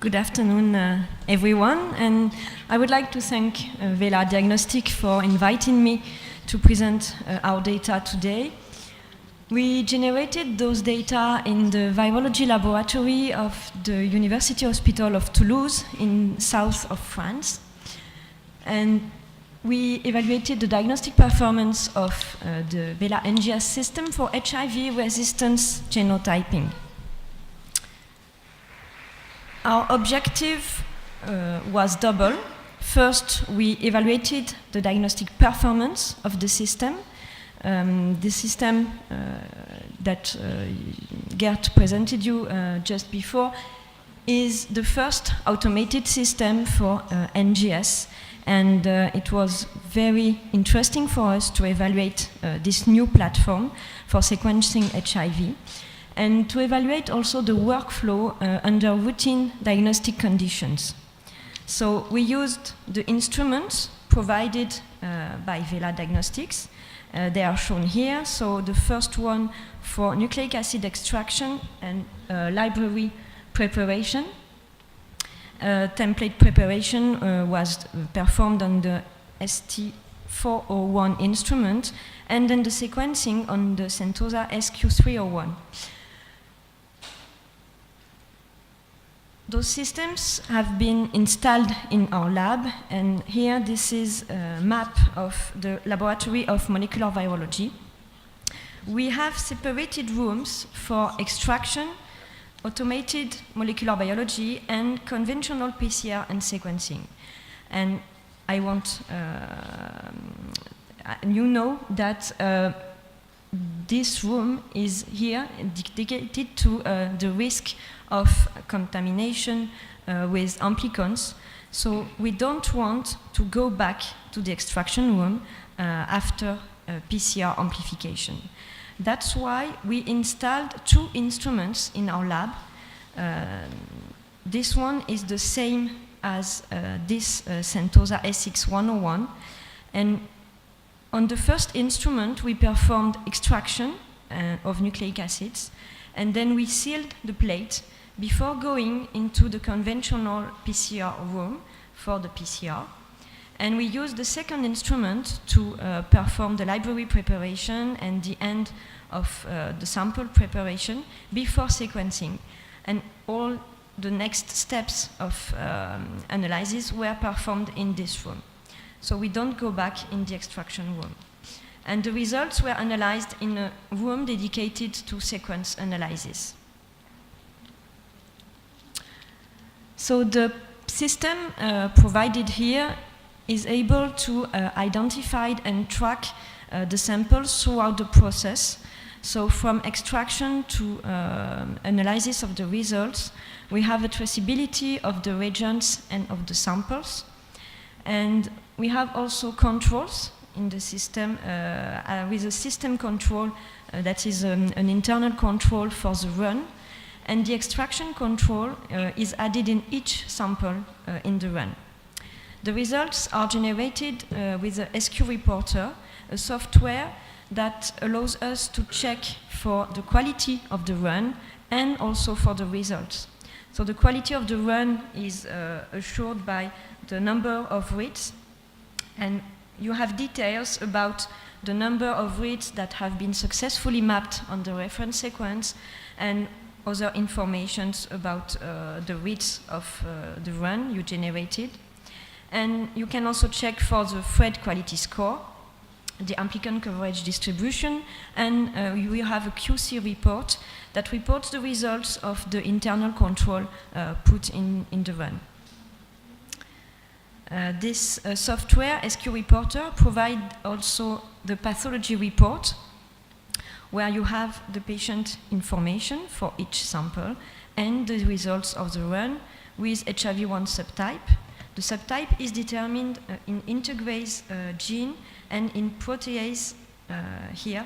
Good afternoon, everyone, and I would like to thank Vela Diagnostic for inviting me to present our data today. We generated those data in the virology laboratory of the University Hospital of Toulouse in south of France, and we evaluated the diagnostic performance of the Vela NGS system for HIV resistance genotyping. Our objective was double. First, we evaluated the diagnostic performance of the system. The system that Gert presented you just before is the first automated system for NGS, and it was very interesting for us to evaluate this new platform for sequencing HIV. And to evaluate also the workflow under routine diagnostic conditions. So we used the instruments provided by Vela Diagnostics. They are shown here. So the first one for nucleic acid extraction and library preparation. Template preparation was performed on the ST401 instrument, and then the sequencing on the Sentosa SQ301. Those systems have been installed in our lab, and here this is a map of the Laboratory of Molecular Virology. We have separated rooms for extraction, automated molecular biology, and conventional PCR and sequencing. And I want you know that this room is here dedicated to the risk of contamination with amplicons. So we don't want to go back to the extraction room after PCR amplification. That's why we installed two instruments in our lab. This one is the same as this Sentosa SX101. And on the first instrument, we performed extraction of nucleic acids, and then we sealed the plate before going into the conventional PCR room for the PCR. And we used the second instrument to perform the library preparation and the end of the sample preparation before sequencing. And all the next steps of analysis were performed in this room. So we don't go back in the extraction room. And the results were analyzed in a room dedicated to sequence analysis. So the system provided here is able to identify and track the samples throughout the process. So from extraction to analysis of the results, we have a traceability of the reagents and of the samples. And we have also controls in the system with a system control that is an internal control for the run. And the extraction control is added in each sample in the run. The results are generated with a SQ Reporter, a software that allows us to check for the quality of the run and also for the results. So the quality of the run is assured by the number of reads, and you have details about the number of reads that have been successfully mapped on the reference sequence and other informations about the reads of the run you generated. And you can also check for the thread quality score, the amplicon coverage distribution, and you will have a QC report that reports the results of the internal control put in the run. This software, SQ Reporter, provides also the pathology report, where you have the patient information for each sample and the results of the run with HIV-1 subtype. The subtype is determined in integrase gene and in protease here.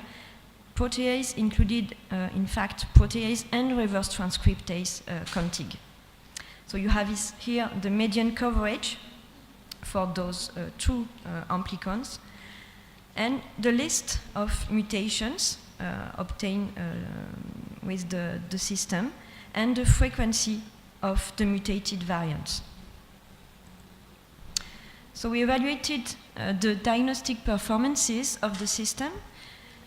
Protease included, in fact, protease and reverse transcriptase contig. So you have here the median coverage for those two amplicons and the list of mutations obtained with the system and the frequency of the mutated variants. So we evaluated the diagnostic performances of the system,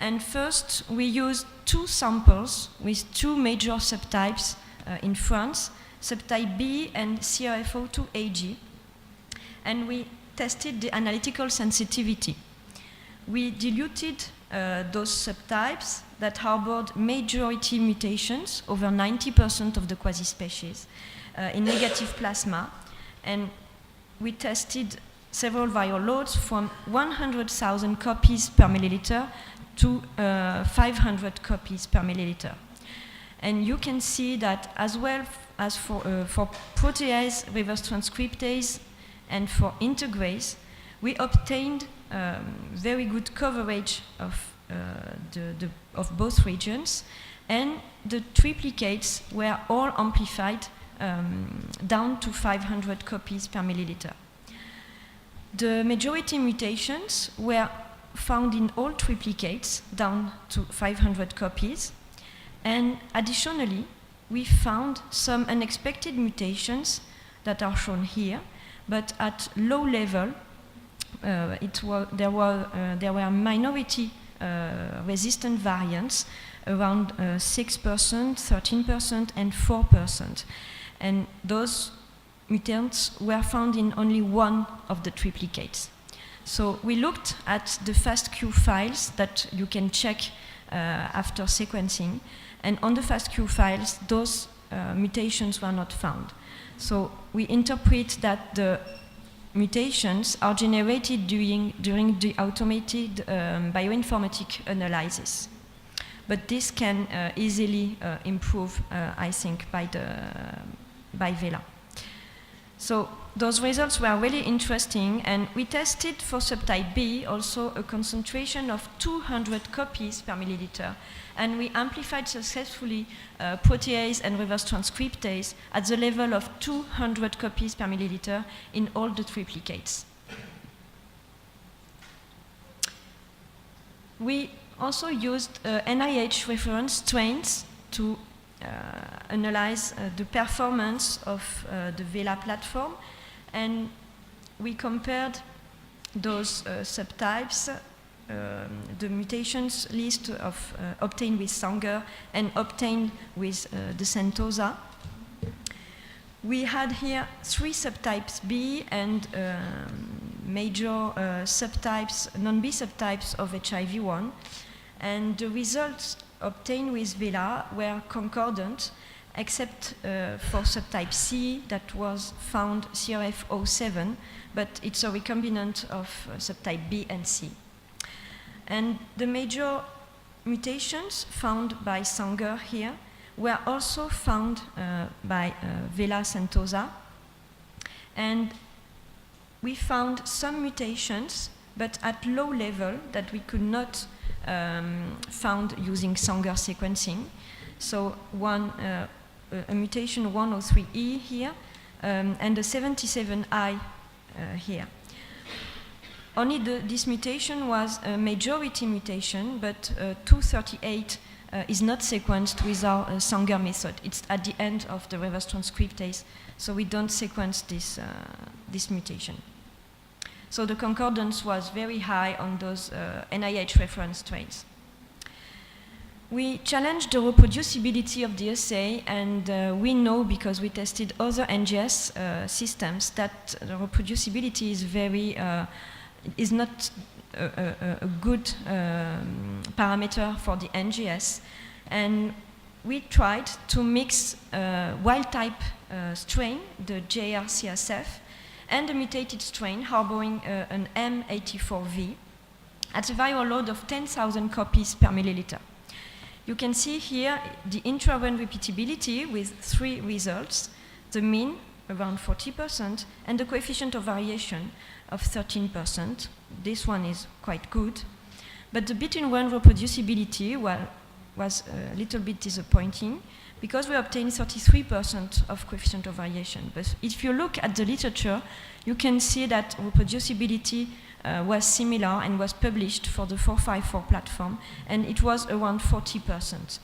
and first we used 2 samples with 2 major subtypes in France, subtype B and CRF02AG, and we tested the analytical sensitivity. We diluted those subtypes that harbored majority mutations, over 90% of the quasi-species, in negative plasma, and we tested several viral loads from 100,000 copies per milliliter to 500 copies per milliliter. And you can see that as well as for protease, reverse transcriptase, and for integrase, we obtained very good coverage of both regions, and the triplicates were all amplified down to 500 copies per milliliter. The majority mutations were found in all triplicates down to 500 copies, and additionally we found some unexpected mutations that are shown here, but at low level there were minority resistant variants around 6%, 13%, and 4%. And those mutants were found in only one of the triplicates. So we looked at the FASTQ files that you can check after sequencing, and on the FASTQ files, those mutations were not found. So we interpret that the mutations are generated during the automated bioinformatic analysis. But this can easily improve, I think, by VELA. So those results were really interesting, and we tested for subtype B also a concentration of 200 copies per milliliter, and we amplified successfully protease and reverse transcriptase at the level of 200 copies per milliliter in all the triplicates. We also used NIH reference strains to analyze the performance of the VELA platform, and we compared those subtypes, the mutations list of obtained with Sanger and obtained with the Sentosa. We had here 3 subtypes B and major subtypes, non-B subtypes of HIV-1, and the results obtained with VELA were concordant, except for subtype C that was found CRF07, but it's a recombinant of subtype B and C. And the major mutations found by Sanger here were also found by VELA Sentosa, and we found some mutations, but at low level that we could not found using Sanger sequencing. So a mutation 103E here, and a 77I here. Only this mutation was a majority mutation, but 238 is not sequenced with our Sanger method. It's at the end of the reverse transcriptase, so we don't sequence this mutation. So the concordance was very high on those NIH reference strains. We challenged the reproducibility of the assay, and we know, because we tested other NGS systems, that the reproducibility is not a good parameter for the NGS. And we tried to mix wild-type strain, the JR-CSF, and a mutated strain harboring an M84V at a viral load of 10,000 copies per milliliter. You can see here the intra-run repeatability with 3 results, the mean around 40%, and the coefficient of variation of 13%. This one is quite good. But the between-run reproducibility was a little bit disappointing, because we obtained 33% of coefficient of variation. But if you look at the literature, you can see that reproducibility was similar and was published for the 454 platform, and it was around 40%.